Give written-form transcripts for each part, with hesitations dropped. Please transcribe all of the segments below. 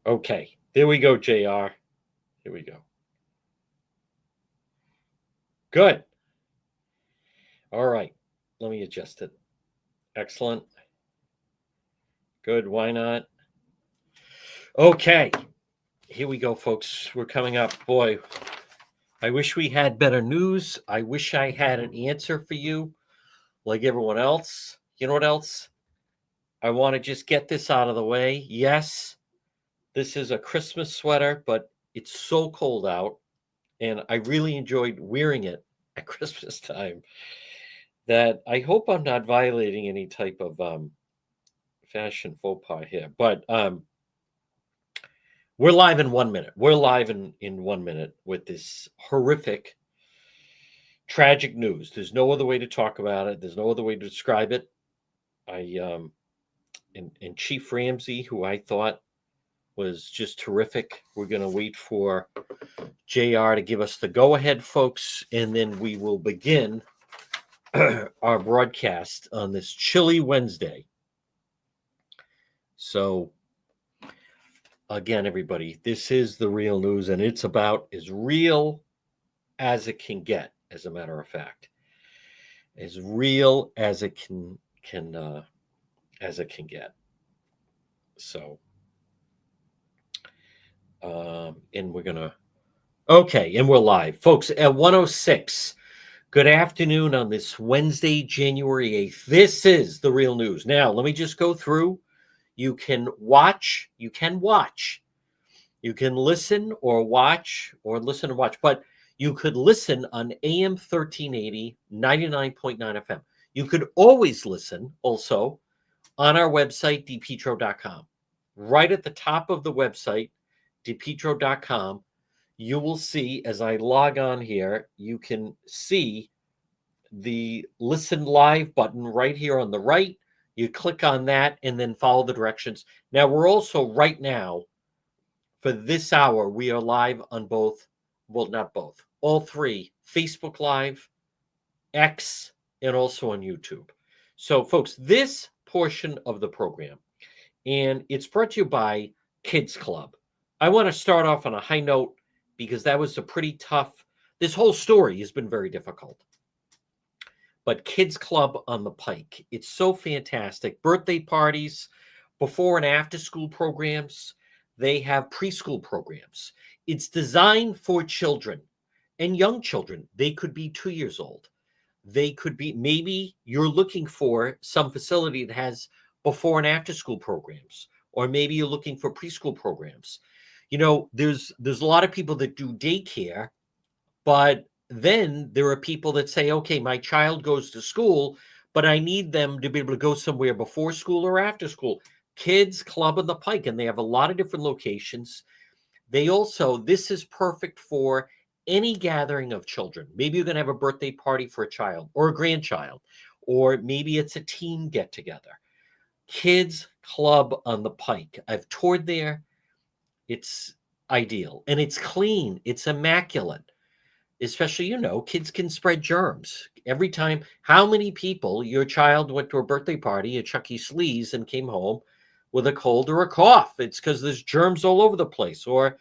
Okay, there we go, JR. Here we go. Good. All right. Let me adjust it. Excellent. Good. Why not? Okay. Here we go, folks. We're coming up. Boy, I wish we had better news. I wish I had an answer for you like everyone else. You know what else? I want to just get this out of the way. Yes, this is a Christmas sweater, but it's so cold out, and I really enjoyed wearing it at Christmas time that I hope I'm not violating any type of fashion faux pas here. But we're live in 1 minute. We're live in 1 minute with this horrific, tragic news. There's no other way to talk about it. There's no other way to describe it. And Chief Ramsey, who I thought was just terrific. We're going to wait for JR to give us the go ahead, folks, and then we will begin our broadcast on this chilly Wednesday. So, again, everybody, this is the real news, and it's about as real as it can get, as a matter of fact. As real as it can get. So, and we're gonna okay, and we're live, folks, at 106. Good afternoon on this Wednesday, January 8th. This is the real news. Now, let me just go through. You can watch, you can listen or watch, or listen and watch, but you could listen on AM 1380, 99.9 FM. You could always listen also on our website, dpetro.com. Right at the top of the website, dpetro.com, you will see, as I log on here, you can see the listen live button right here on the right. You click on that and then follow the directions. Now, we're also right now, for this hour, we are live on both, well, not both, all three, Facebook Live, X, and also on YouTube. So, folks, this portion of the program, and it's brought to you by Kids Club. I want to start off on a high note because that was a pretty tough, this whole story has been very difficult. But Kids Club on the Pike, it's so fantastic. Birthday parties, before and after school programs, they have preschool programs. It's designed for children and young children. They could be 2 years old. They could be, maybe you're looking for some facility that has before and after school programs, or maybe you're looking for preschool programs. You know, there's a lot of people that do daycare, but then there are people that say, okay, my child goes to school, but I need them to be able to go somewhere before school or after school. Kids Club on the Pike, and they have a lot of different locations. They also, this is perfect for any gathering of children. Maybe you're going to have a birthday party for a child or a grandchild, or maybe it's a teen get together. Kids Club on the Pike. I've toured there. It's ideal, and it's clean. It's immaculate. Especially, you know, kids can spread germs. Every time, how many people, your child went to a birthday party at Chuck E. Slee's and came home with a cold or a cough? It's because there's germs all over the place. Or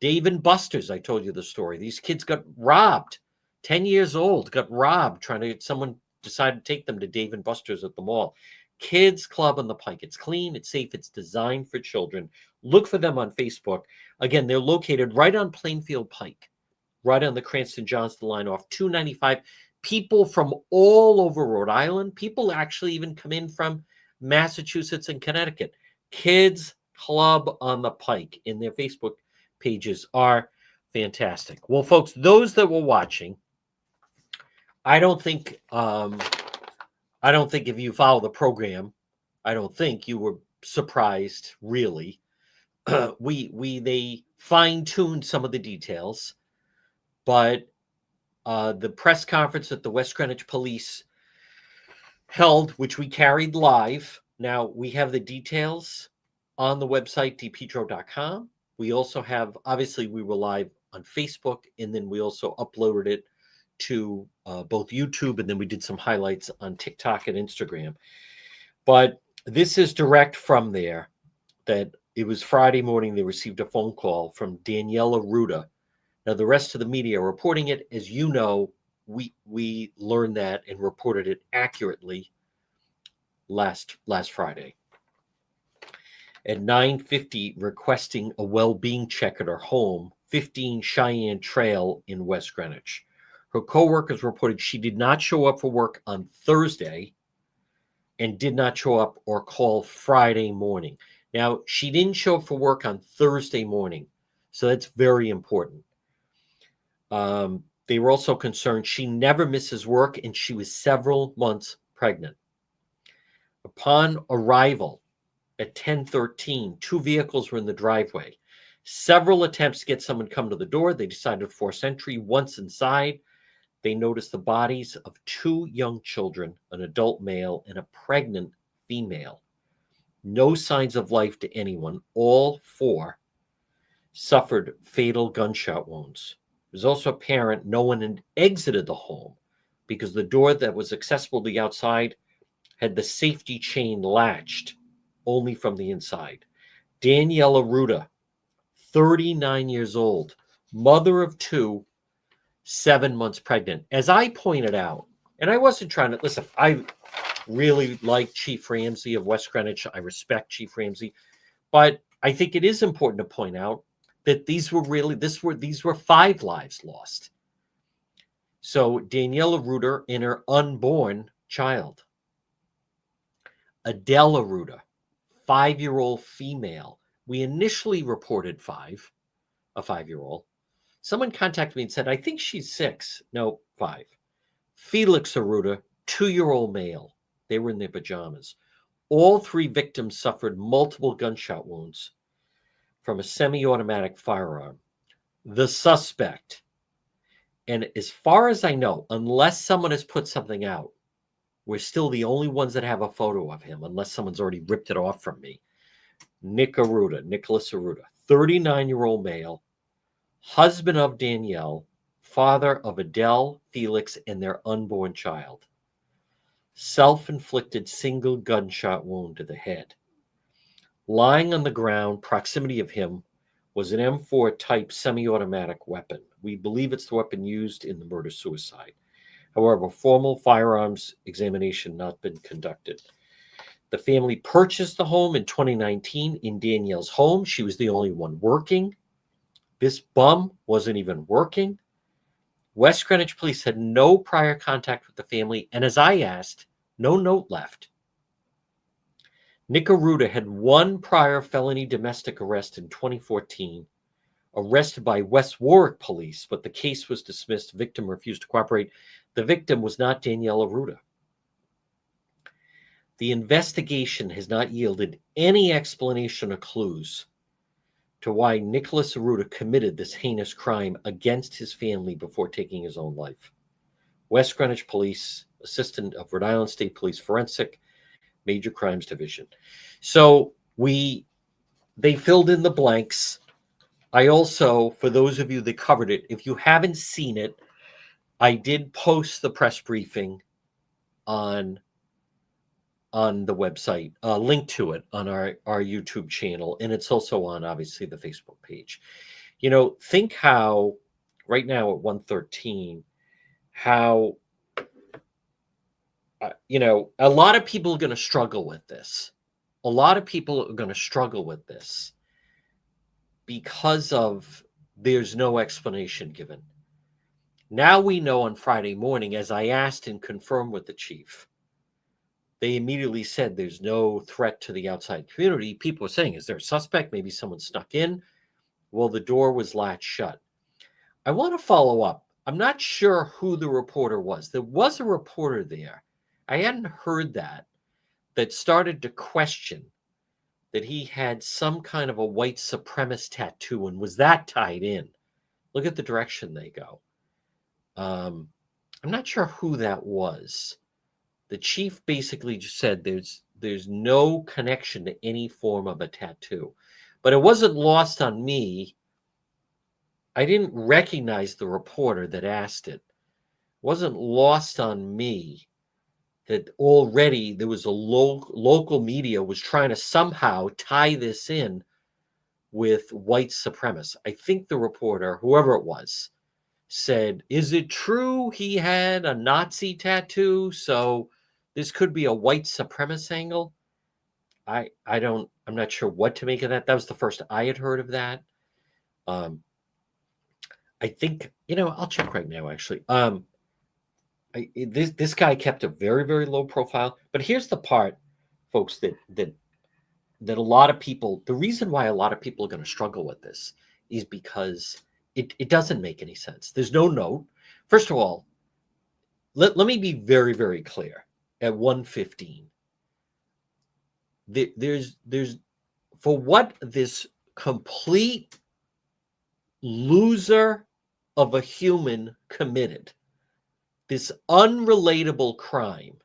Dave and Buster's, I told you the story. These kids got robbed, 10 years old, got robbed trying to get someone decided to take them to Dave and Buster's at the mall. Kids Club on the Pike. It's clean, it's safe, it's designed for children. Look for them on Facebook. Again, they're located right on Plainfield Pike, right on the Cranston-Johnston line off 295. People from all over Rhode Island, people actually even come in from Massachusetts and Connecticut. Kids Club on the Pike in their Facebook pages are fantastic. Well, folks, those that were watching, I don't think if you follow the program, I don't think you were surprised, really. They fine-tuned some of the details, but the press conference that the West Greenwich Police held, which we carried live. Now, we have the details on the website, dpetro.com. We also have, obviously, we were live on Facebook, and then we also uploaded it to both YouTube, and then we did some highlights on TikTok and Instagram. But this is direct from there, that It was Friday morning. They received a phone call from Daniela Ruda. Now, the rest of the media are reporting it. As you know, we learned that and reported it accurately last Friday. At 9:50, requesting a well-being check at her home, 15 Cheyenne Trail in West Greenwich. Her co-workers reported she did not show up for work on Thursday and did not show up or call Friday morning. Now, she didn't show up for work on Thursday morning, so that's very important. They were also concerned she never misses work and she was several months pregnant. Upon arrival at 10:13, two vehicles were in the driveway. Several attempts to get someone to come to the door. They decided to force entry. Once inside, they noticed the bodies of two young children, an adult male and a pregnant female. No signs of life to anyone. All four suffered fatal gunshot wounds. It was also apparent no one had exited the home because the door that was accessible to the outside had the safety chain latched only from the inside. Daniela Ruda, 39 years old, mother of two, 7 months pregnant. As I pointed out, and I wasn't trying to listen, I really like Chief Ramsey of West Greenwich. I respect Chief Ramsey, but I think it is important to point out that these were 5 lives lost. So Daniela Ruder and her unborn child. Adela Ruda, 5-year-old female. We initially reported a 5-year-old. Someone contacted me and said, I think she's 6. No, 5. Felix Aruda, 2-year-old male. They were in their pajamas. All 3 victims suffered multiple gunshot wounds from a semi-automatic firearm. The suspect, and as far as I know, unless someone has put something out, we're still the only ones that have a photo of him, unless someone's already ripped it off from me. Nicholas Aruda, 39-year-old male, husband of Danielle, father of Adele, Felix, and their unborn child. Self-inflicted single gunshot wound to the head. Lying on the ground, proximity of him, was an M4 type semi-automatic weapon. We believe it's the weapon used in the murder-suicide. However, formal firearms examination not been conducted. The family purchased the home in 2019 in Danielle's home. She was the only one working. This bum wasn't even working. West Greenwich police had no prior contact with the family, and as I asked, no note left. Nick Aruda had 1 prior felony domestic arrest in 2014, arrested by West Warwick police, but the case was dismissed. Victim refused to cooperate. The victim was not Daniela Aruda. The investigation has not yielded any explanation or clues to why Nicholas Aruda committed this heinous crime against his family before taking his own life. West Greenwich Police, Assistant of Rhode Island State Police Forensic, Major Crimes Division. So they filled in the blanks. I also, for those of you that covered it, if you haven't seen it, I did post the press briefing on the website, link to it on our YouTube channel, and it's also on, obviously, the Facebook page. You know, think how, right now at 1:13, how, a lot of people are going to struggle with this. A lot of people are going to struggle with this because of there's no explanation given. Now we know on Friday morning, as I asked and confirmed with the chief, they immediately said there's no threat to the outside community. People were saying, is there a suspect? Maybe someone snuck in. Well, the door was latched shut. I want to follow up. I'm not sure who the reporter was. There was a reporter there. I hadn't heard that started to question that he had some kind of a white supremacist tattoo, and was that tied in? Look at the direction they go. I'm not sure who that was. The chief basically just said there's no connection to any form of a tattoo. But it wasn't lost on me. I didn't recognize the reporter that asked it. It wasn't lost on me that already there was a local media was trying to somehow tie this in with white supremacists. I think the reporter, whoever it was, said, is it true he had a Nazi tattoo? So this could be a white supremacist angle. I'm not sure what to make of that. That was the first I had heard of that. I think, I'll check right now, actually. This guy kept a very, very low profile. But here's the part, folks, that a lot of people, the reason why a lot of people are going to struggle with this is because it doesn't make any sense. There's no note. First of all, let me be very, very clear. At 1:15, there's for what this complete loser of a human committed, this unrelatable crime,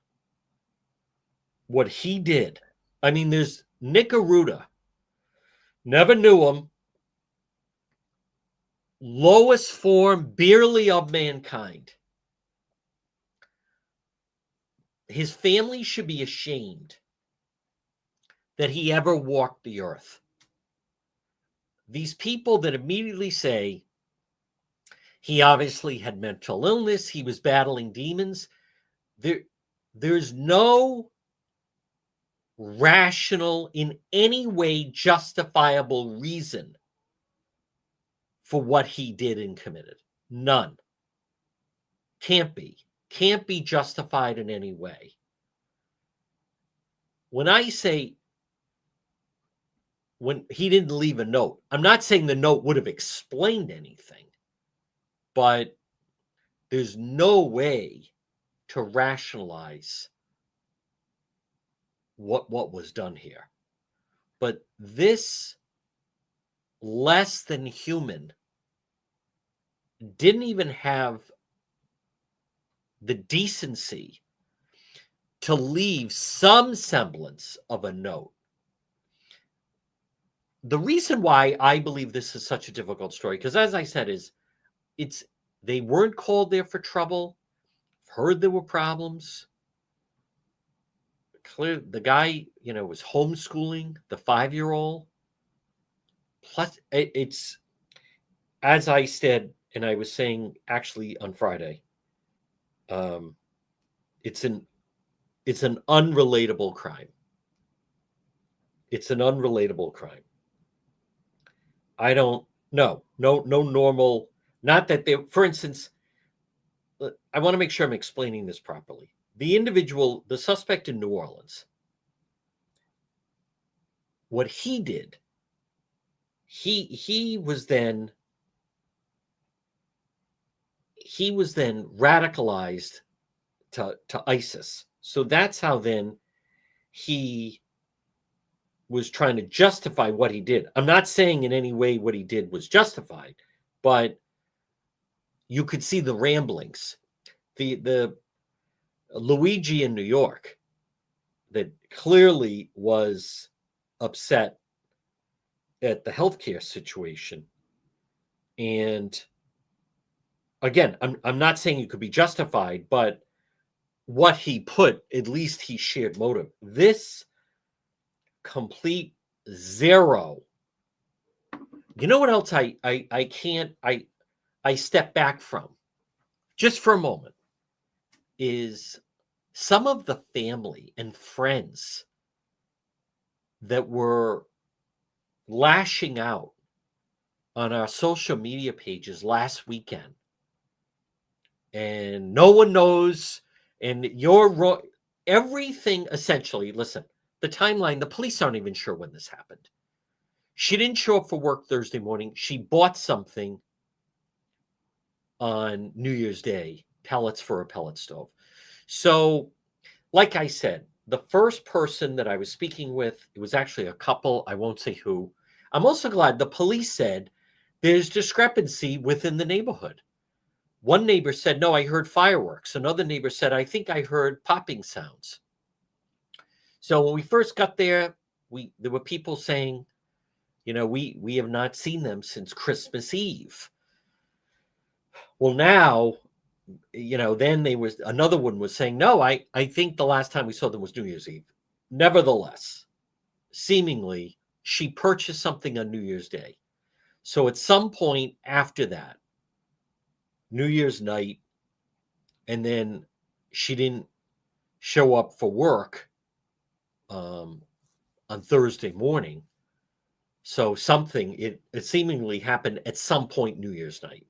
what he did. I mean, there's Nick Arruda, never knew him, lowest form barely of mankind. His family should be ashamed that he ever walked the earth. These people that immediately say he obviously had mental illness, he was battling demons, there's no rational, in any way justifiable reason for what he did and committed. None. Can't be justified in any way. When I say when he didn't leave a note, I'm not saying the note would have explained anything, but there's no way to rationalize what was done here. But this less than human didn't even have the decency to leave some semblance of a note. The reason why I believe this is such a difficult story, because as I said, they weren't called there for trouble. Heard there were problems. Clear the guy, was homeschooling the 5-year-old. Plus, it's as I said, and I was saying actually on Friday. It's an unrelatable crime. It's an unrelatable crime. I don't know. No normal. Not that they, for instance, I want to make sure I'm explaining this properly. The suspect in New Orleans, what he did, he was then radicalized to ISIS. So that's how then he was trying to justify what he did. I'm not saying in any way what he did was justified, but you could see the ramblings. The Luigi in New York that clearly was upset at the healthcare situation. And again, I'm not saying it could be justified, but what he put, at least he shared motive. This complete zero. You know what else I step back from just for a moment is some of the family and friends that were lashing out on our social media pages last weekend. And no one knows, and you're wrong. Everything essentially, listen, the timeline, the police aren't even sure when this happened. She didn't show up for work Thursday morning. She bought something on New Year's Day, pellets for a pellet stove. So, like I said, the first person that I was speaking with, it was actually a couple. I won't say who. I'm also glad the police said there's discrepancy within the neighborhood. One neighbor said, no, I heard fireworks. Another neighbor said, I think I heard popping sounds. So when we first got there, there were people saying, we have not seen them since Christmas Eve. Well, now, then another one was saying, no, I think the last time we saw them was New Year's Eve. Nevertheless, seemingly she purchased something on New Year's Day. So at some point after that, New Year's night, and then she didn't show up for work um, on Thursday morning. So something, it seemingly happened at some point New Year's night.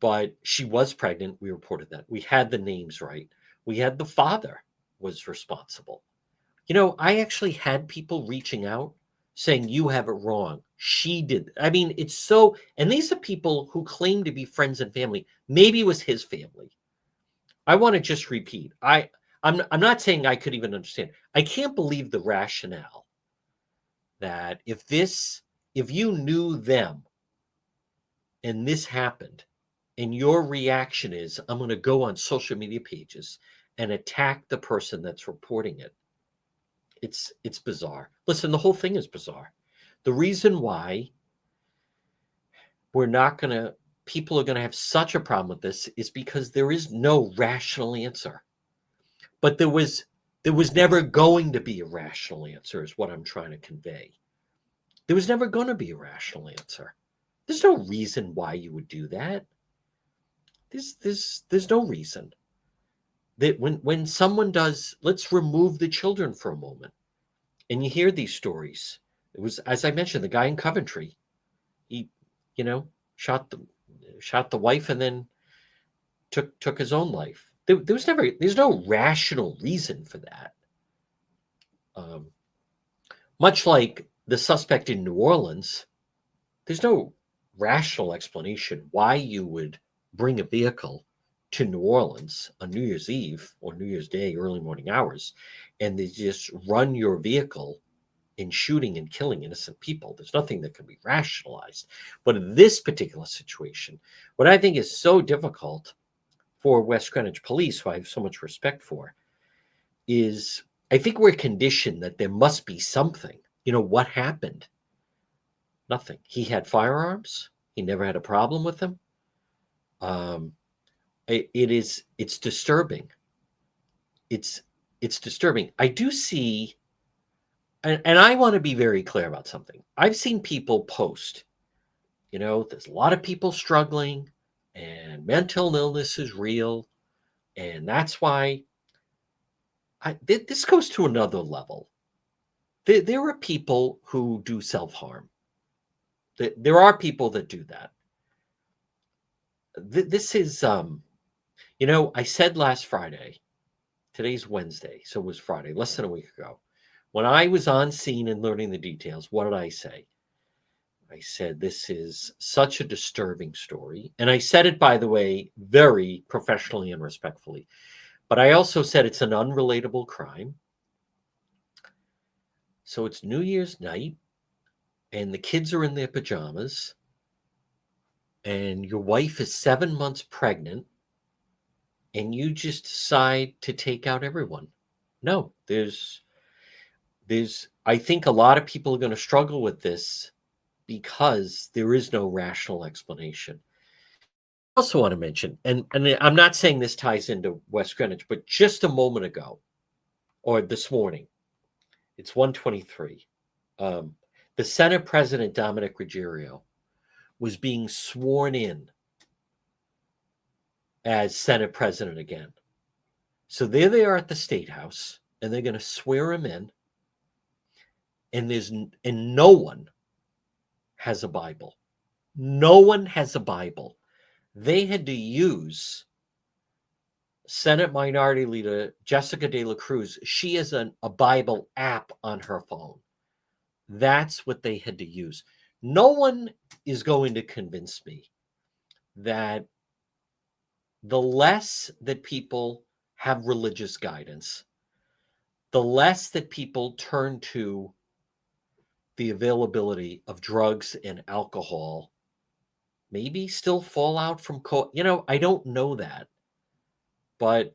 But she was pregnant. We reported that. We had the names right. We had the father was responsible. I actually had people reaching out saying, you have it wrong. She did. I mean, it's so, and these are people who claim to be friends and family. Maybe it was his family. I want to just repeat. I'm not saying I could even understand. I can't believe the rationale that if you knew them and this happened, and your reaction is, I'm going to go on social media pages and attack the person that's reporting it. It's bizarre. Listen, the whole thing is bizarre. The reason why we're not going to people are going to have such a problem with this is because there is no rational answer. But there was never going to be a rational answer is what I'm trying to convey. There was never going to be a rational answer. There's no reason why you would do that. There's no reason. That when someone does, let's remove the children for a moment. And you hear these stories. It was, as I mentioned, the guy in Coventry. He, shot the wife and then took his own life. There's no rational reason for that. Much like the suspect in New Orleans, there's no rational explanation why you would bring a vehicle to New Orleans on New Year's Eve or New Year's Day, early morning hours, and they just run your vehicle in shooting and killing innocent people. There's nothing that can be rationalized. But in this particular situation, what I think is so difficult for West Greenwich Police, who I have so much respect for, is I think we're conditioned that there must be something. What happened? Nothing. He had firearms. He never had a problem with them. It's disturbing. It's disturbing. I do see, and I want to be very clear about something. I've seen people post, there's a lot of people struggling and mental illness is real. And that's why this goes to another level. There are people who do self-harm. There are people that do that. This is, I said last Friday, today's Wednesday, so it was Friday, less than a week ago. When I was on scene and learning the details, what did I say? I said, this is such a disturbing story. And I said it, by the way, very professionally and respectfully. But I also said it's an unrelatable crime. So it's New Year's night, and the kids are in their pajamas, and your wife is 7 months pregnant, and you just decide to take out everyone. No, I think a lot of people are going to struggle with this because there is no rational explanation. I also want to mention, and I'm not saying this ties into West Greenwich, but just a moment ago, or this morning, it's 1:23. The Senate President, Dominic Ruggiero, was being sworn in as Senate President again. So there they are at the State House, and they're going to swear him in. And no one has a Bible. No one has a Bible. They had to use Senate Minority Leader Jessica De La Cruz. She has a Bible app on her phone. That's what they had to use. No one is going to convince me that the less that people have religious guidance, the less that people turn to the availability of drugs and alcohol, maybe still fallout from I don't know that. But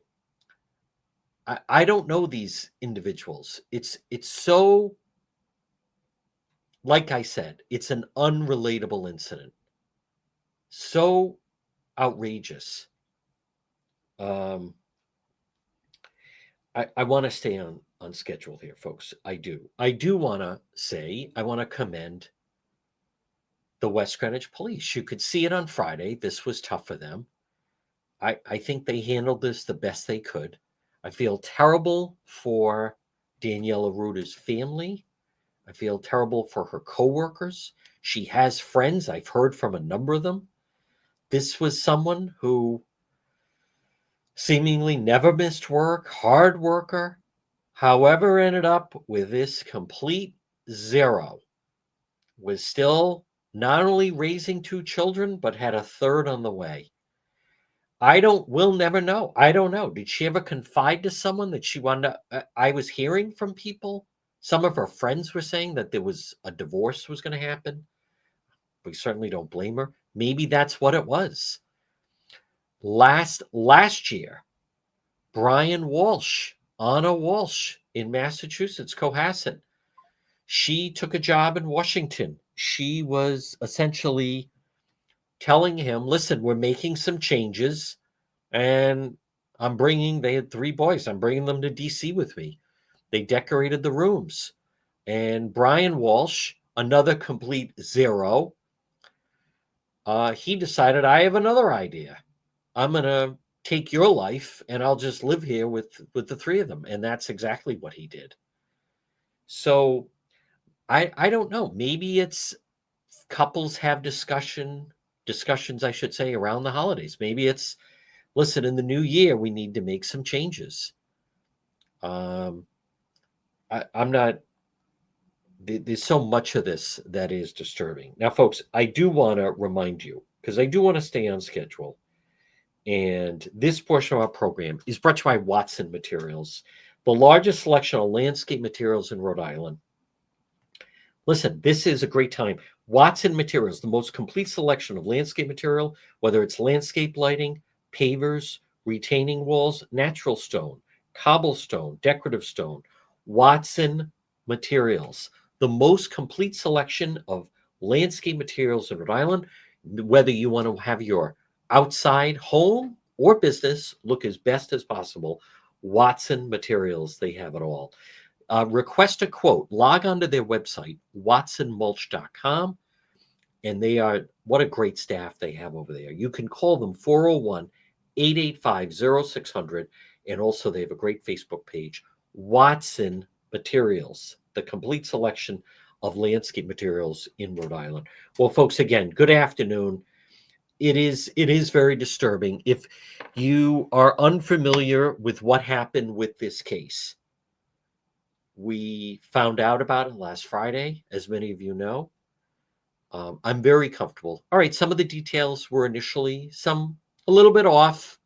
I don't know these individuals. It's so, like I said, it's an unrelatable incident. So outrageous. I want to stay on schedule here, folks. I do. I do want to say, I want to commend the West Greenwich Police. You could see it on Friday. This was tough for them. I think they handled this the best they could. I feel terrible for Daniela Ruder's family. I feel terrible for her coworkers. She has friends. I've heard from a number of them. This was someone who seemingly never missed work, hard worker, however, ended up with this complete zero, was still not only raising two children, but had a third on the way. We'll never know. I don't know. Did she ever confide to someone that she wanted to? I was hearing from people. Some of her friends were saying that there was a divorce was going to happen. We certainly don't blame her. Maybe that's what it was. Last year, Brian Walsh, Anna Walsh in Massachusetts, Cohasset, she took a job in Washington. She was essentially telling him, listen, we're making some changes, and they had three boys. I'm bringing them to DC with me. They decorated the rooms. And Brian Walsh, another complete zero, he decided, I have another idea. I'm going to take your life and I'll just live here with the three of them. And that's exactly what he did. So I don't know. Maybe it's couples have discussions, I should say, around the holidays. Maybe it's, listen, in the new year, we need to make some changes. I'm not, there's so much of this that is disturbing. Now, folks, I do want to remind you, because I do want to stay on schedule. And this portion of our program is brought to you by Watson Materials, the largest selection of landscape materials in Rhode Island. Listen, this is a great time. Watson Materials, the most complete selection of landscape material, whether it's landscape lighting, pavers, retaining walls, natural stone, cobblestone, decorative stone. Watson Materials, the most complete selection of landscape materials in Rhode Island, whether you want to have your outside home or business look as best as possible. Watson Materials, they have it all. Request a quote. Log onto their website, watsonmulch.com, and what a great staff they have over there. You can call them 401-885-0600, and also they have a great Facebook page, Watson Materials, the complete selection of landscape materials in Rhode Island. Well, folks, again, good afternoon. It is very disturbing. If you are unfamiliar with what happened with this case, we found out about it last Friday, as many of you know. I'm very comfortable. All right, some of the details were initially a little bit off.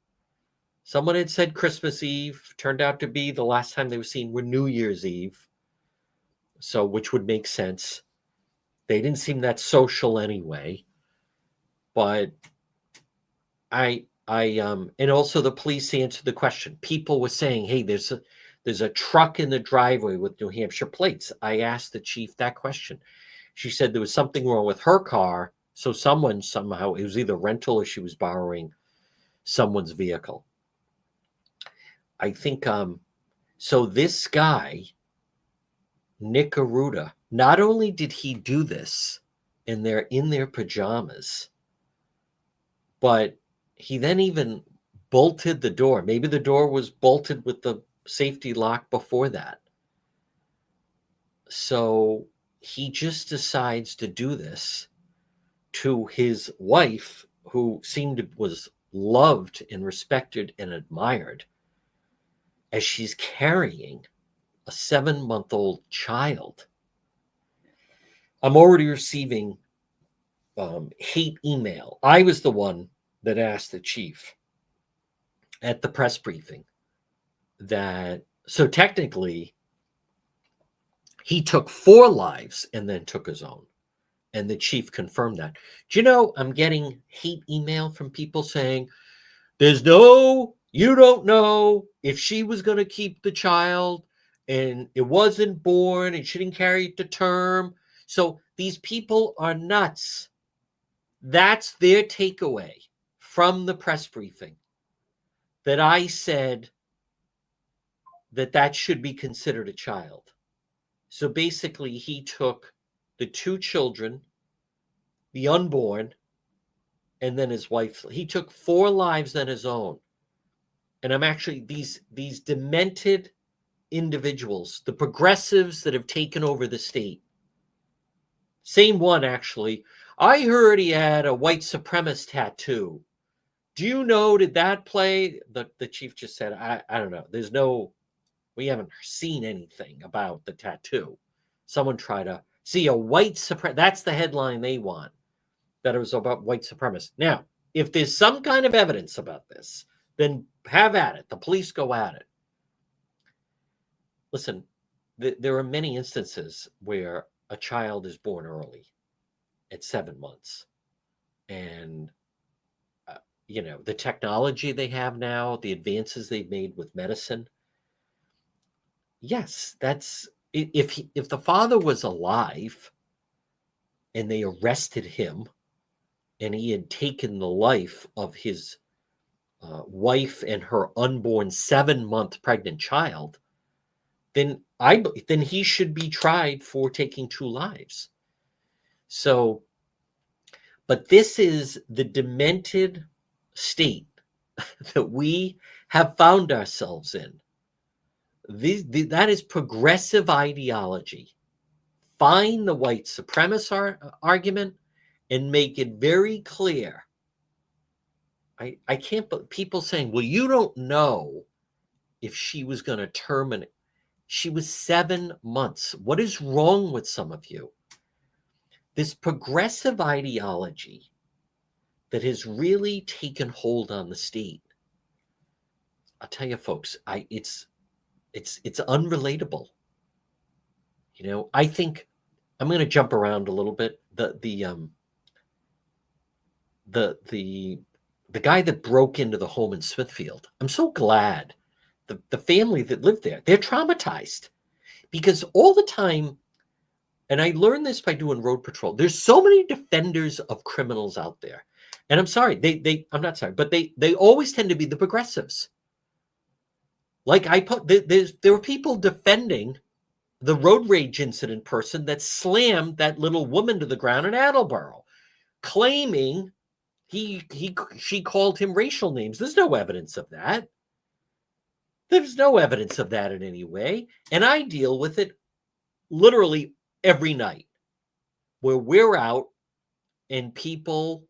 Someone had said Christmas Eve, turned out to be the last time they were seen were New Year's Eve. So, which would make sense. They didn't seem that social anyway. But and also the police answered the question. People were saying, hey, there's a truck in the driveway with New Hampshire plates. I asked the chief that question. She said there was something wrong with her car. So somehow, it was either rental or she was borrowing someone's vehicle. I think, so this guy, Nick Arruda, not only did he do this and they're in their pajamas, but he then even bolted the door. Maybe the door was bolted with the safety lock before that. So he just decides to do this to his wife, who was loved and respected and admired, as she's carrying a 7-month-old child. I'm already receiving hate email. I was the one that asked the chief at the press briefing so technically he took 4 lives and then took his own. And the chief confirmed that. Do you know, I'm getting hate email from people saying, you don't know if she was going to keep the child and it wasn't born and she didn't carry it to term. So these people are nuts. That's their takeaway from the press briefing, that I said that should be considered a child. So basically, he took the two children, the unborn, and then his wife. He took 4 lives than his own. And I'm actually these demented individuals, the progressives that have taken over the state. Same one, actually. I heard he had a white supremacist tattoo. Do you know, did that play? The chief just said, I don't know. We haven't seen anything about the tattoo. Someone tried to see a white supremacist. That's the headline they want, that it was about white supremacists. Now, if there's some kind of evidence about this, then have at it. The police go at it. Listen, there are many instances where a child is born early at 7 months. And, the technology they have now, the advances they've made with medicine. Yes, that's if the father was alive and they arrested him and he had taken the life of his wife and her unborn 7-month pregnant child, then he should be tried for taking 2 lives. So, but this is the demented state that we have found ourselves in. That is progressive ideology. Find the white supremacist argument and make it very clear. I can't, but people saying, well, you don't know if she was going to terminate. She was 7 months. What is wrong with some of you? This progressive ideology that has really taken hold on the state. I'll tell you, folks, it's unrelatable. I think I'm going to jump around a little bit. The guy that broke into the home in Smithfield. I'm so glad the family that lived there, they're traumatized because all the time, and I learned this by doing road patrol, there's so many defenders of criminals out there. And I'm sorry, I'm not sorry, but they always tend to be the progressives. Like there were people defending the road rage incident person that slammed that little woman to the ground in Attleboro, claiming she called him racial names. There's no evidence of that. There's no evidence of that in any way. And I deal with it literally every night where we're out and people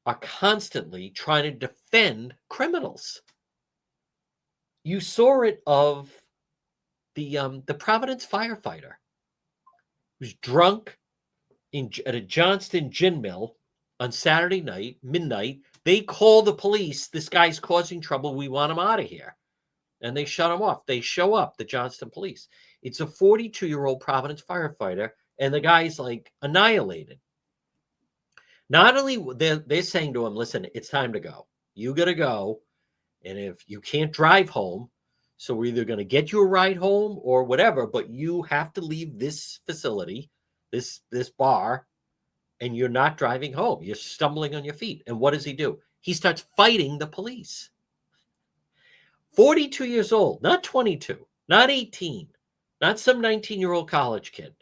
are constantly trying to defend criminals. You saw it of the Providence firefighter who was drunk at a Johnston gin mill on Saturday night, midnight. They call the police. This guy's causing trouble. We want him out of here. And they shut him off. They show up, the Johnston police. It's a 42-year-old Providence firefighter, and the guy's like annihilated. Not only they're saying to him, listen, it's time to go. You got to go. And if you can't drive home, so we're either going to get you a ride home or whatever, but you have to leave this facility, this bar, and you're not driving home. You're stumbling on your feet. And what does he do? He starts fighting the police. 42 years old, not 22, not 18, not some 19-year-old college kid.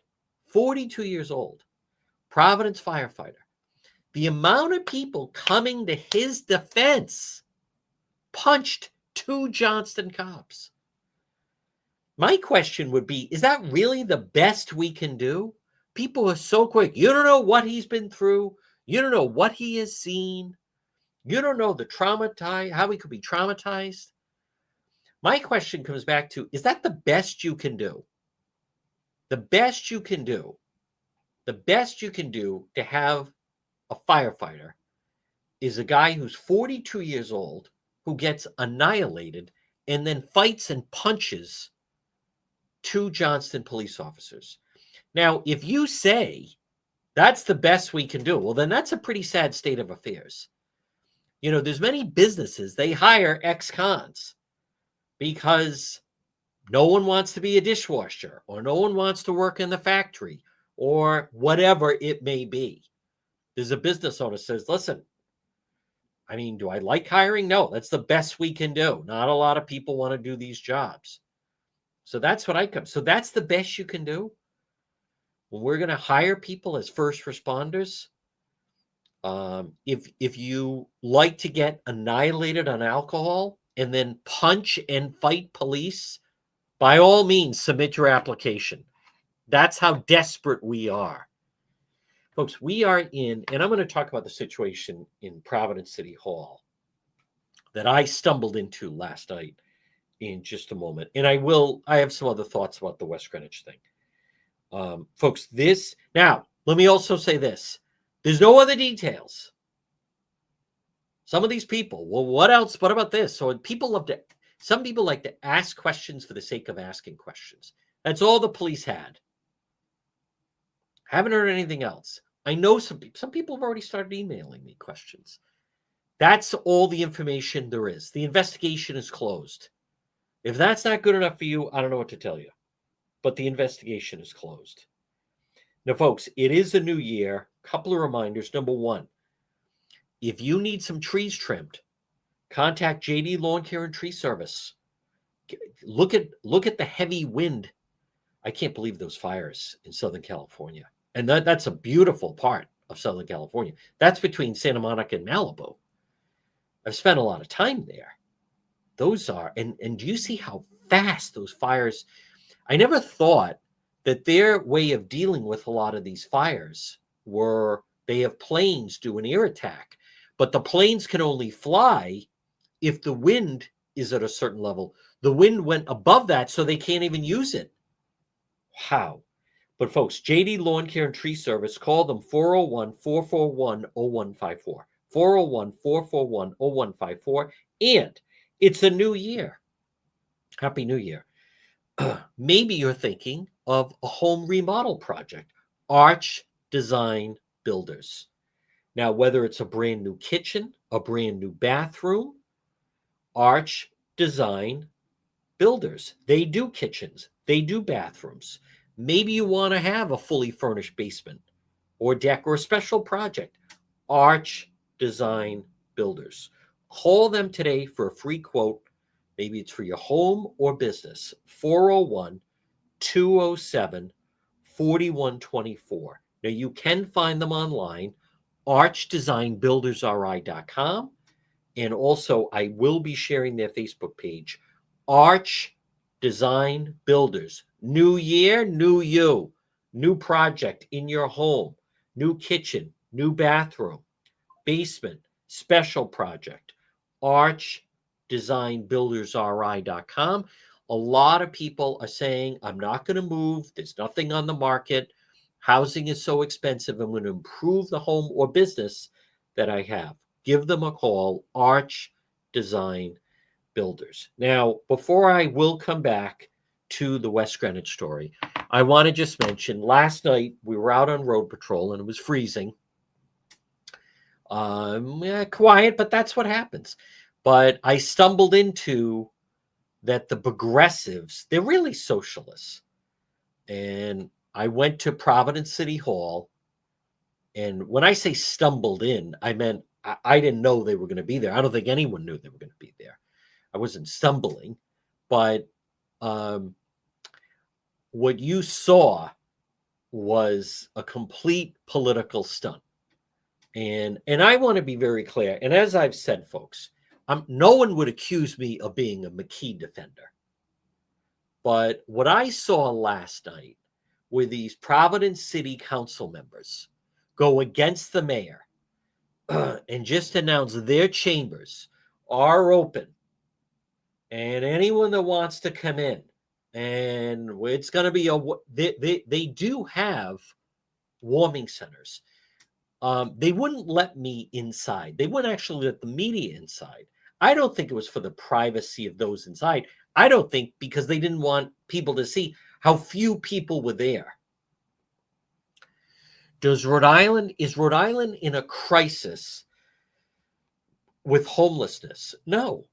42 years old, Providence firefighter. The amount of people coming to his defense punched 2 Johnston cops. My question would be, is that really the best we can do? People are so quick. You don't know what he's been through. You don't know what he has seen. You don't know how he could be traumatized. My question comes back to, is that the best you can do? The best you can do to have a firefighter is a guy who's 42 years old, who gets annihilated and then fights and punches 2 Johnston police officers. Now, if you say that's the best we can do, well, then that's a pretty sad state of affairs. There's many businesses, they hire ex-cons because no one wants to be a dishwasher or no one wants to work in the factory or whatever it may be. There's a business owner says, listen, I mean, do I like hiring? No, that's the best we can do. Not a lot of people want to do these jobs. So that's what I come. So that's the best you can do. When we're going to hire people as first responders, if you like to get annihilated on alcohol and then punch and fight police, by all means, submit your application. That's how desperate we are. Folks, we are in, and I'm going to talk about the situation in Providence City Hall that I stumbled into last night in just a moment. And I have some other thoughts about the West Greenwich thing. Folks, now, let me also say this. There's no other details. Some of these people, well, what else? What about this? So some people like to ask questions for the sake of asking questions. That's all the police had. Haven't heard anything else. I know some people have already started emailing me questions. That's all the information there is. The investigation is closed. If that's not good enough for you, I don't know what to tell you. But the investigation is closed. Now, folks, it is a new year. Couple of reminders. Number one, if you need some trees trimmed, contact JD Lawn Care and Tree Service. Look at the heavy wind. I can't believe those fires in Southern California. And that's a beautiful part of Southern California. That's between Santa Monica and Malibu. I've spent a lot of time there. Those are, and do you see how fast those fires? I never thought that their way of dealing with a lot of these fires were they have planes do an air attack, but the planes can only fly if the wind is at a certain level. The wind went above that, so they can't even use it. Wow. But folks, JD Lawn Care and Tree Service, call them 401-441-0154. 401-441-0154. And it's a new year. Happy New Year. Maybe you're thinking of a home remodel project. Arch Design Builders. Now, whether it's a brand new kitchen, a brand new bathroom, Arch Design Builders. They do kitchens. They do bathrooms. Maybe you want to have a fully furnished basement or deck or a special project. Arch Design Builders. Call them today for a free quote. Maybe it's for your home or business. 401-207-4124. Now, you can find them online, archdesignbuildersri.com. And also, I will be sharing their Facebook page, Arch Design Builders. New year, new you. New project in your home. New kitchen, new bathroom, basement, special project. archdesignbuildersri.com. A lot of people are saying, I'm not going to move. There's nothing on the market. Housing is so expensive. I'm going to improve the home or business that I have. Give them a call, Arch Design Builders. Now, before I will come back to the West Greenwich story, I want to just mention last night we were out on road patrol and it was freezing. Quiet, but that's what happens. But I stumbled into that the progressives, they're really socialists. And I went to Providence City Hall. And when I say stumbled in, I meant I didn't know they were going to be there. I don't think anyone knew they were going to be there. I wasn't stumbling. But what you saw was a complete political stunt. And I want to be very clear. And as I've said, folks, no one would accuse me of being a McKee defender. But what I saw last night were these Providence City Council members go against the mayor and just announce their chambers are open. And anyone that wants to come in, and it's going to be they do have warming centers. They wouldn't let me inside. They wouldn't actually let the media inside. I don't think it was for the privacy of those inside. I don't think because they didn't want people to see how few people were there. Is Rhode Island in a crisis with homelessness? No.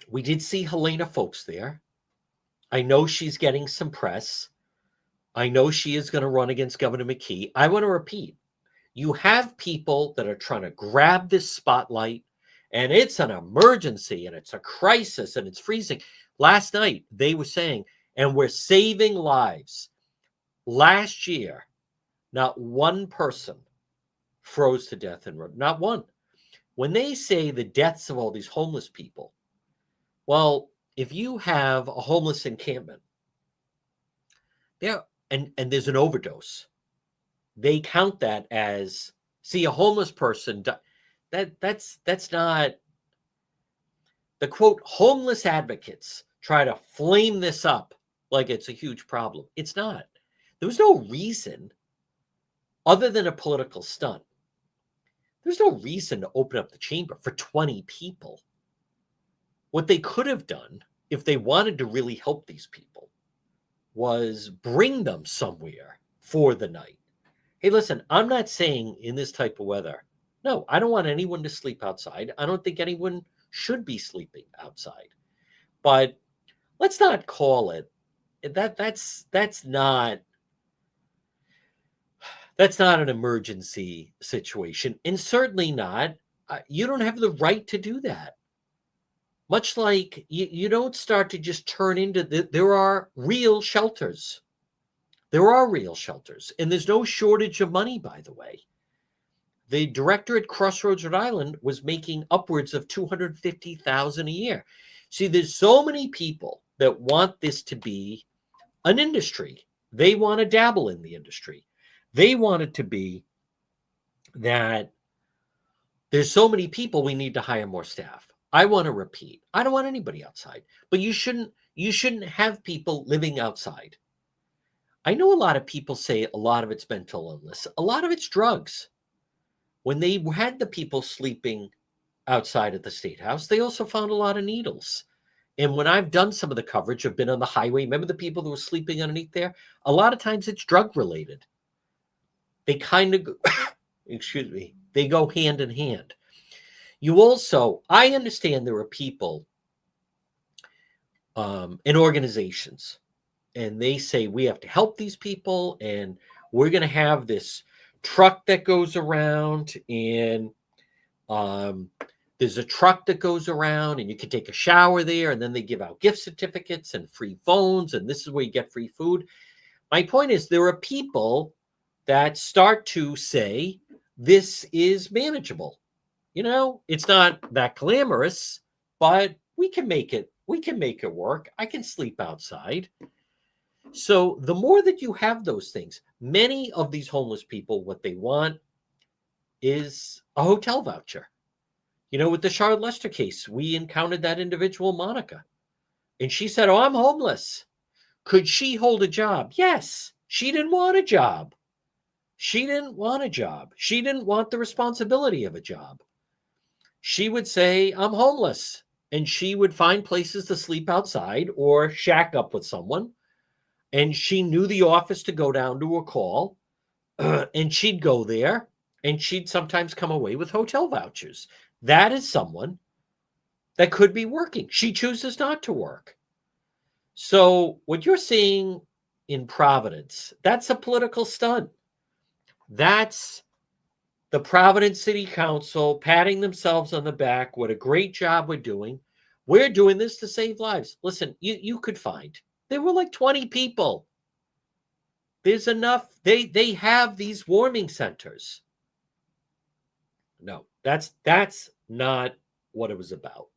We did see Helena Folks there. I know she's getting some press. I know she is going to run against Governor McKee. I want to repeat, You have people that are trying to grab this spotlight, and it's an emergency, and it's a crisis, and it's freezing. Last night, they were saying, and we're saving lives. Last year, not one person froze to death in road. Not one. When they say the deaths of all these homeless people, well, if you have a homeless encampment there and there's an overdose, they count that as, see, a homeless person. That's not the quote. Homeless advocates try to flame this up like it's a huge problem. It's not. There was no reason other than a political stunt. There's no reason to open up the chamber for 20 people. What they could have done, if they wanted to really help these people, was bring them somewhere for the night. Hey, listen, I'm not saying in this type of weather, no, I don't want anyone to sleep outside. I don't think anyone should be sleeping outside. But let's not call it that's not an emergency situation, and certainly not. You don't have the right to do that. Much like you don't start to just turn into there are real shelters. There are real shelters, and there's no shortage of money, by the way. The director at Crossroads, Rhode Island, was making upwards of $250,000 a year. See, there's so many people that want this to be an industry. They want to dabble in the industry. They want it to be that there's so many people, we need to hire more staff. I want to repeat, I don't want anybody outside, but you shouldn't have people living outside. I know a lot of people say a lot of it's mental illness. A lot of it's drugs. When they had the people sleeping outside at the State House, they also found a lot of needles. And when I've done some of the coverage, I've been on the highway. Remember the people that were sleeping underneath there? A lot of times it's drug related. They kind of, excuse me, they go hand in hand. You also, I understand there are people in organizations, and they say we have to help these people, and we're going to have this truck that goes around, and there's a truck that goes around, and you can take a shower there, and then they give out gift certificates and free phones, and this is where you get free food. My point is, there are people that start to say this is manageable. You know, it's not that glamorous, but we can make it work. I can sleep outside. So the more that you have those things, many of these homeless people, what they want is a hotel voucher. You know, with the Charlotte Lester case, we encountered that individual, Monica, and she said, "Oh, I'm homeless." Could she hold a job? Yes. She didn't want a job. She didn't want a job. She didn't want the responsibility of a job. She would say, "I'm homeless." And she would find places to sleep outside or shack up with someone. And she knew the office to go down to a call. And she'd go there, and she'd sometimes come away with hotel vouchers. That is someone that could be working. She chooses not to work. So what you're seeing in Providence, that's a political stunt. That's the Providence City Council patting themselves on the back. What a great job we're doing. We're doing this to save lives. Listen, you could find, there were like 20 people. There's enough. They have these warming centers. No, that's not what it was about.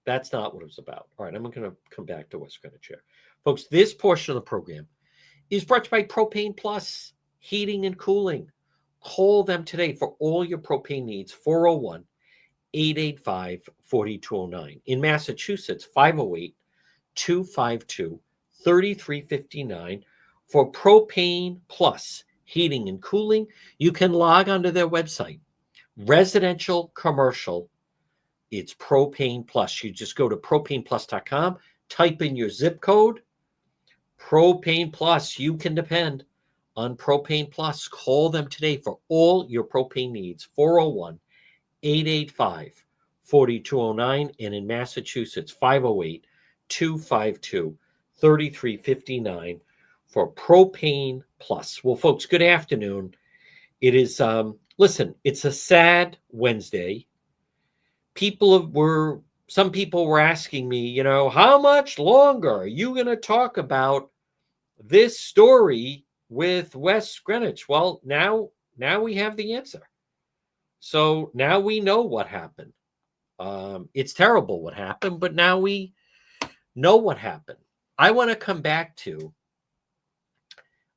That's not what it was about. All right, I'm going to come back to West Greenwich here. Folks, this portion of the program is brought to you by Propane Plus Heating and Cooling. Call them today for all your propane needs, 401-885-4209. In Massachusetts, 508-252-3359 for Propane Plus Heating and Cooling. You can log onto their website, residential, commercial. It's Propane Plus. You just go to propaneplus.com, type in your zip code. Propane Plus, you can depend on Propane Plus. Call them today for all your propane needs, 401-885-4209. And in Massachusetts, 508-252-3359 for Propane Plus. Well, folks, good afternoon. It is, listen, it's a sad Wednesday. Some people were asking me, how much longer are you going to talk about this story with West Greenwich? Well, now we have the answer. So now we know what happened. It's terrible what happened, but now we know what happened. I want to come back to,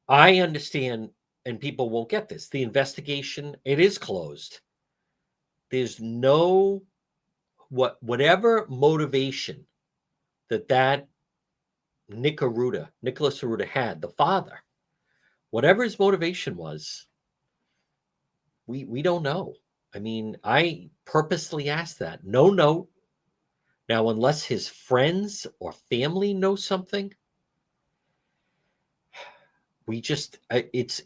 I understand, and people won't get this, the investigation, it is closed. There's no, whatever motivation that Nicholas Arruda had, the father, whatever his motivation was, we don't know. I mean, I purposely asked that. No note. Now, unless his friends or family know something, we just it's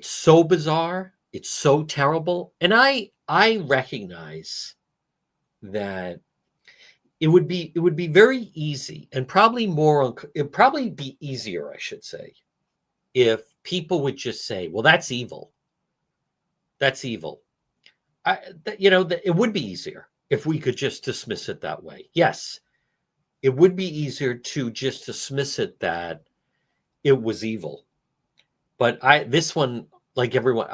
so bizarre. It's so terrible. And I recognize that it would be very easy and probably it'd probably be easier, I should say, if people would just say, well, that's evil. That's evil. It would be easier if we could just dismiss it that way. Yes, it would be easier to just dismiss it that it was evil. But this one, like everyone,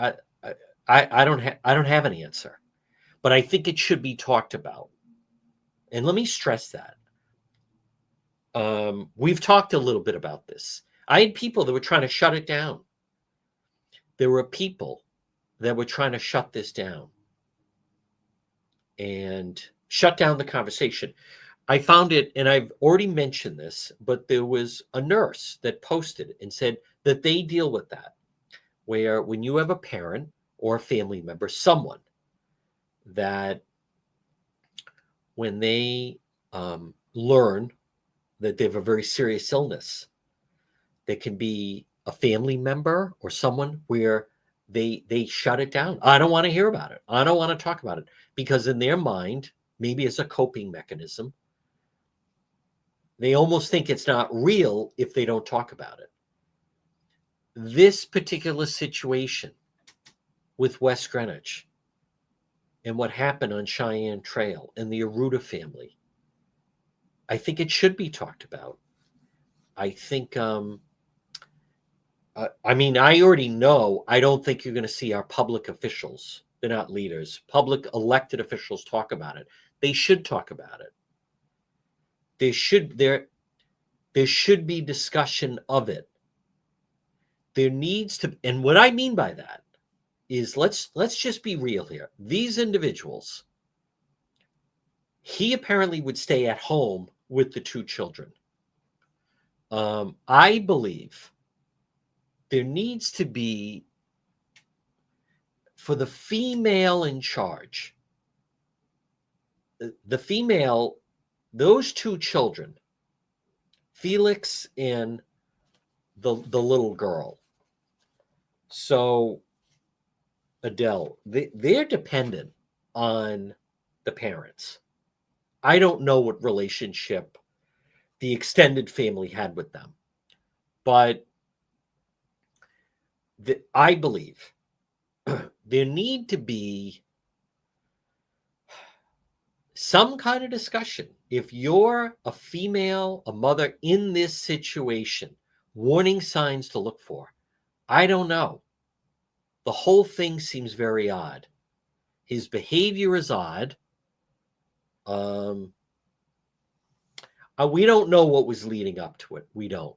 I don't have an answer. But I think it should be talked about. And let me stress that. We've talked a little bit about this. I had people that were trying to shut it down. There were people that were trying to shut this down and shut down the conversation. I found it, and I've already mentioned this, but there was a nurse that posted and said that they deal with that, where when you have a parent or a family member, someone that when they learn that they have a very serious illness, they can be a family member or someone where they shut it down. I don't want to hear about it. I don't want to talk about it, because in their mind, maybe it's a coping mechanism. They almost think it's not real if they don't talk about it. This particular situation with West Greenwich and what happened on Cheyenne Trail and the Arruda family, I think it should be talked about. I think, I already know, I don't think you're going to see our public officials, they're not leaders, public elected officials talk about it. They should talk about it. There should be discussion of it. There needs to, and what I mean by that is let's just be real here. These individuals, he apparently would stay at home with the two children. I believe there needs to be, for the female in charge, the female, those two children, Felix and the little girl. So Adele, they're dependent on the parents. I don't know what relationship the extended family had with them, but I believe there need to be some kind of discussion. If you're a female, a mother in this situation, warning signs to look for. I don't know. The whole thing seems very odd. His behavior is odd. We don't know what was leading up to it. We don't.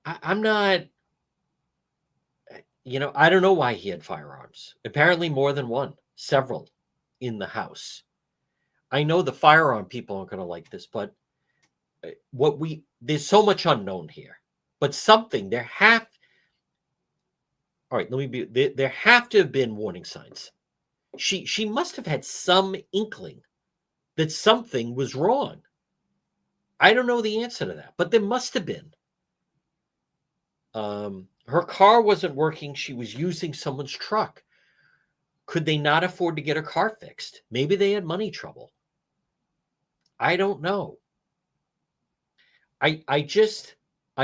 I'm not, I don't know why he had firearms. Apparently more than one, several in the house. I know the firearm people aren't going to like this, but there's so much unknown here. But something, there have to have been warning signs. She must have had some inkling that something was wrong. I don't know the answer to that, but there must have been. Her car wasn't working. She was using someone's truck. Could they not afford to get her car fixed? Maybe they had money trouble. I don't know. I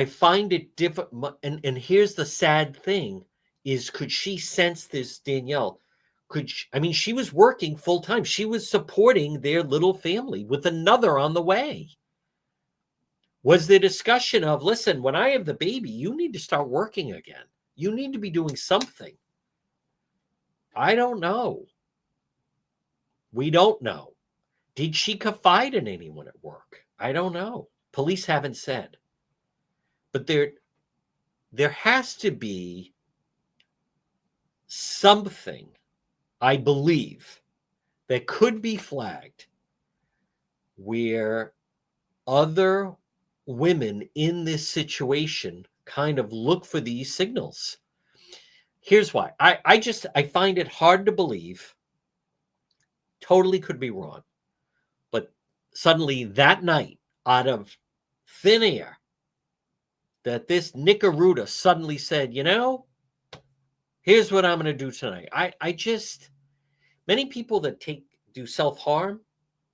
find it difficult. And here's the sad thing. is, could she sense this, Danielle? She was working full time. She was supporting their little family with another on the way. Was the discussion of, listen, when I have the baby, you need to start working again. You need to be doing something. I don't know. We don't know. Did she confide in anyone at work? I don't know. Police haven't said. But there has to be something, I believe, that could be flagged where other women in this situation kind of look for these signals. Here's why. I find it hard to believe, totally could be wrong, but suddenly that night, out of thin air, that this Nickaruda suddenly said, here's what I'm going to do tonight. Many people that do self-harm,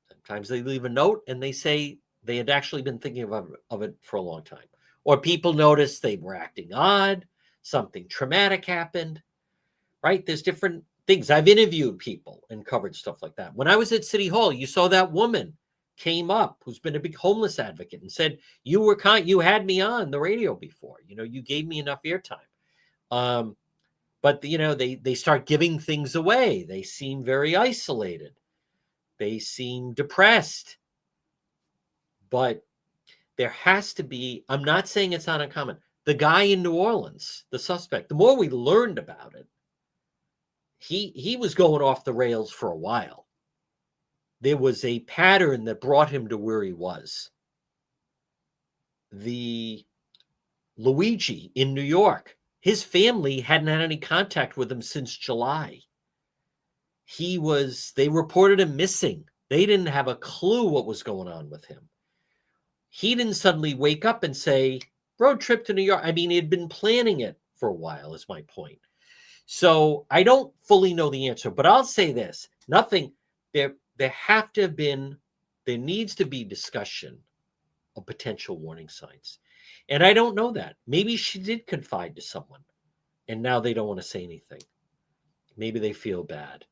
sometimes they leave a note and they say they had actually been thinking of it for a long time. Or people noticed they were acting odd, something traumatic happened, right? There's different things. I've interviewed people and covered stuff like that. When I was at City Hall, you saw that woman came up who's been a big homeless advocate and said, you had me on the radio before, you gave me enough airtime. But they start giving things away. They seem very isolated. They seem depressed. But there has to be, I'm not saying it's not uncommon. The guy in New Orleans, the suspect, the more we learned about it, he was going off the rails for a while. There was a pattern that brought him to where he was. The Luigi in New York, his family hadn't had any contact with him since July. They reported him missing. They didn't have a clue what was going on with him. He didn't suddenly wake up and say, road trip to New York. He had been planning it for a while, is my point. So I don't fully know the answer, but I'll say this. There needs to be discussion of potential warning signs. And I don't know that. Maybe she did confide to someone and now they don't want to say anything. Maybe they feel bad.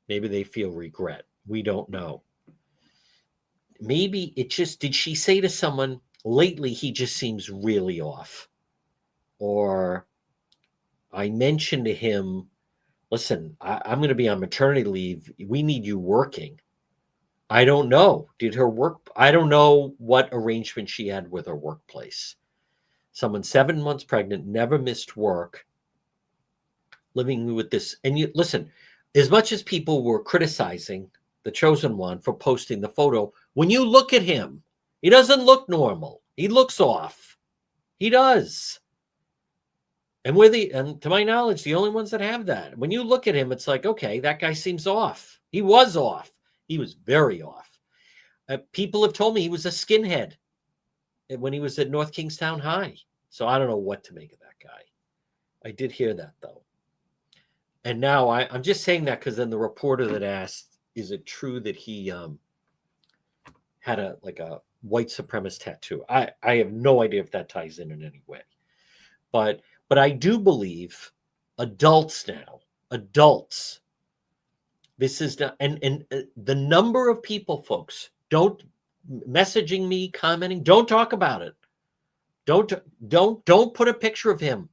Maybe they feel regret. We don't know. Maybe did she say to someone, lately he just seems really off? Or I mentioned to him, listen, I'm going to be on maternity leave. We need you working. I don't know. I don't know what arrangement she had with her workplace. Someone 7 months pregnant, never missed work, living with this. And listen, as much as people were criticizing the chosen one for posting the photo, when you look at him, he doesn't look normal. He looks off. He does. And to my knowledge, the only ones that have that. When you look at him, it's like, okay, that guy seems off. He was off. He was very off. People have told me he was a skinhead when he was at North Kingstown High. So I don't know what to make of that guy. I did hear that, though. And now I'm just saying that because then the reporter that asked, is it true that he had a white supremacist tattoo? I have no idea if that ties in any way. But I do believe adults, this is not, and the number of people, folks, don't messaging me, commenting, don't talk about it. Don't put a picture of him.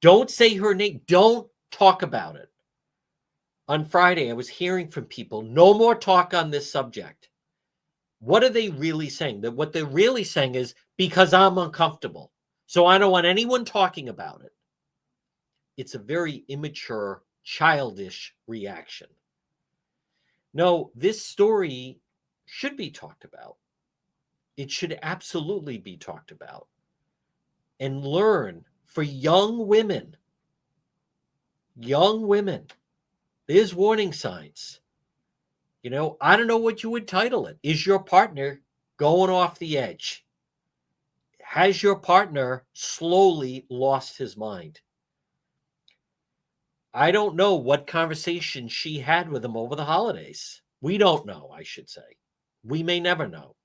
Don't say her name. Don't talk about it. On Friday, I was hearing from people, no more talk on this subject. What are they really saying? That what they're really saying is, because I'm uncomfortable, so I don't want anyone talking about it. It's a very immature, childish reaction. No, this story should be talked about. It should absolutely be talked about. And learn for young women, there's warning signs. I don't know what you would title it. Is your partner going off the edge? Has your partner slowly lost his mind? I don't know what conversation she had with him over the holidays. We don't know, I should say. We may never know.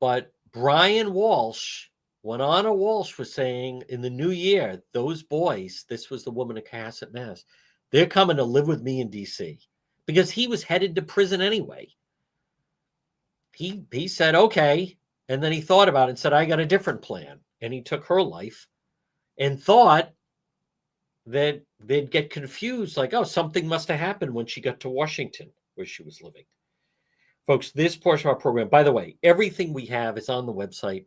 But Brian Walsh when Anna Walsh was saying in the new year, those boys, this was the woman of Cohasset, Mass, they're coming to live with me in D.C. because he was headed to prison anyway. He said, okay. And then he thought about it and said, I got a different plan. And he took her life and thought that they'd get confused, like, oh, something must have happened when she got to Washington, where she was living. Folks, this portion of our program, by the way, everything we have is on the website,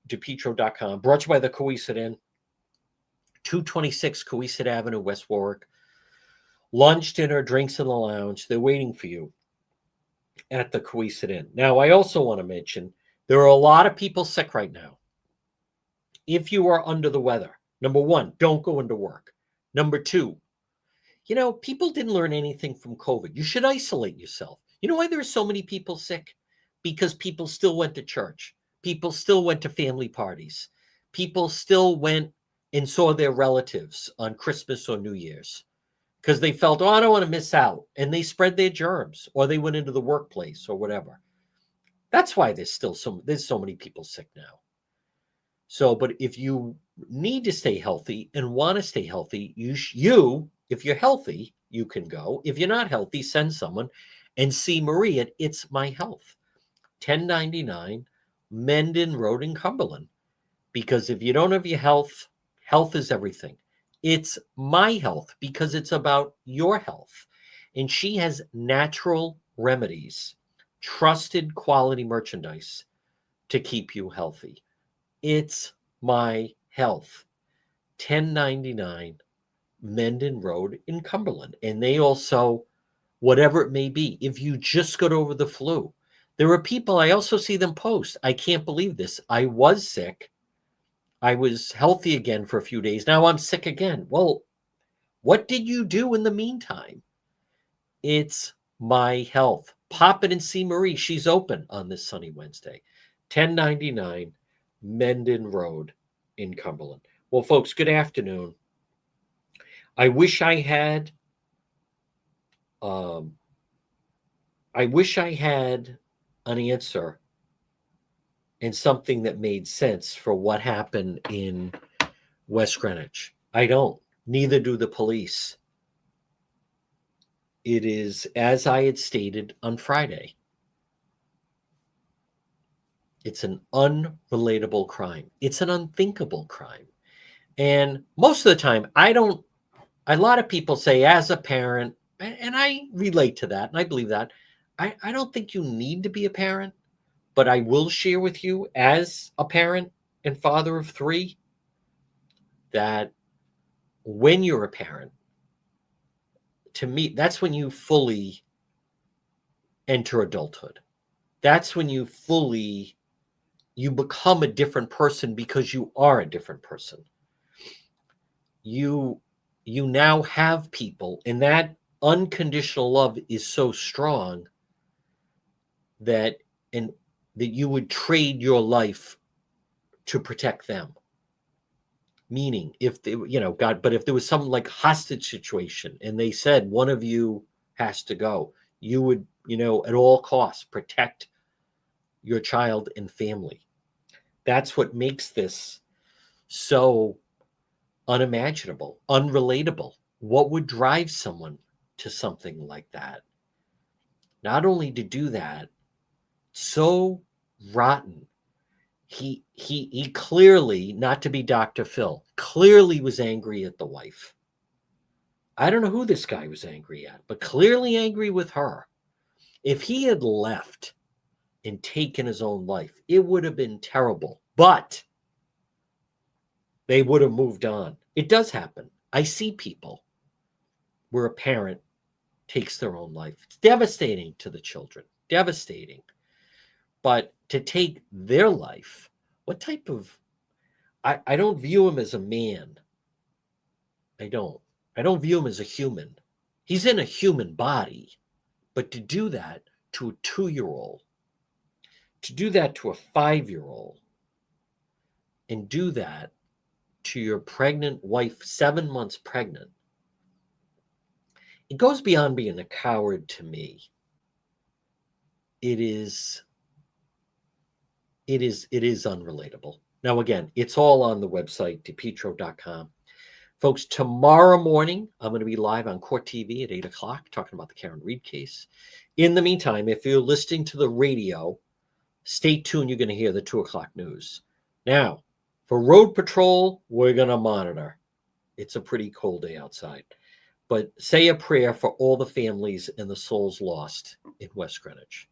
depetro.com, brought to you by the Cohasset Inn, 226 Cohasset Avenue, West Warwick. Lunch, dinner, drinks in the lounge. They're waiting for you at the Cohasset Inn. Now, I also want to mention there are a lot of people sick right now. If you are under the weather, number one, don't go into work. Number two, people didn't learn anything from COVID. You should isolate yourself. You know why there are so many people sick? Because people still went to church. People still went to family parties. People still went and saw their relatives on Christmas or New Year's because they felt, oh, I don't want to miss out. And they spread their germs, or they went into the workplace or whatever. That's why there's so many people sick now. So, but if you need to stay healthy and want to stay healthy, if you're healthy, you can go. If you're not healthy, send someone and see Marie at It's My Health, 1099 Mendon Road in Cumberland. Because if you don't have your health, health is everything. It's My Health because it's about your health. And she has natural remedies, trusted quality merchandise to keep you healthy. It's My Health, 1099 Mendon Road in Cumberland. And they also, whatever it may be, if you just got over the flu, there are people, I also see them post, I can't believe this. I was sick. I was healthy again for a few days. Now I'm sick again. Well, what did you do in the meantime? It's My Health. Pop in and see Marie. She's open on this sunny Wednesday. 1099 Mendon Road in Cumberland. Well, folks, good afternoon. I wish I had an answer and something that made sense for what happened in West Greenwich. I don't. Neither do the police. It is, as I had stated on Friday, it's an unrelatable crime. It's an unthinkable crime. And most of the time, a lot of people say, as a parent, and I relate to that, and I believe that, I don't think you need to be a parent, but I will share with you as a parent and father of three that when you're a parent, to me, that's when you fully enter adulthood. That's when you become a different person because you are a different person. You now have people, and that unconditional love is so strong that you would trade your life to protect them. Meaning, if they, God, but if there was some like hostage situation and they said one of you has to go, you would, at all costs protect your child and family. That's what makes this so unimaginable, unrelatable. What would drive someone to something like that? Not only to do that, so rotten. He clearly, not to be Dr. Phil, clearly was angry at the wife. I don't know who this guy was angry at, but clearly angry with her. If he had left and taken his own life, it would have been terrible, but they would have moved on. It does happen. I see people where a parent takes their own life. It's devastating to the children, devastating. But to take their life, what type of, I don't view him as a man. I don't view him as a human. He's in a human body, but to do that to a 2-year-old, to do that to a 5-year-old, and do that to your pregnant wife, 7 months pregnant, it goes beyond being a coward to me. It is unrelatable. Now, again, it's all on the website, depetro.com. Folks, tomorrow morning, I'm going to be live on Court TV at 8 o'clock talking about the Karen Reed case. In the meantime, if you're listening to the radio, stay tuned. You're going to hear the 2 o'clock news. Now, for Road Patrol, we're going to monitor. It's a pretty cold day outside. But say a prayer for all the families and the souls lost in West Greenwich.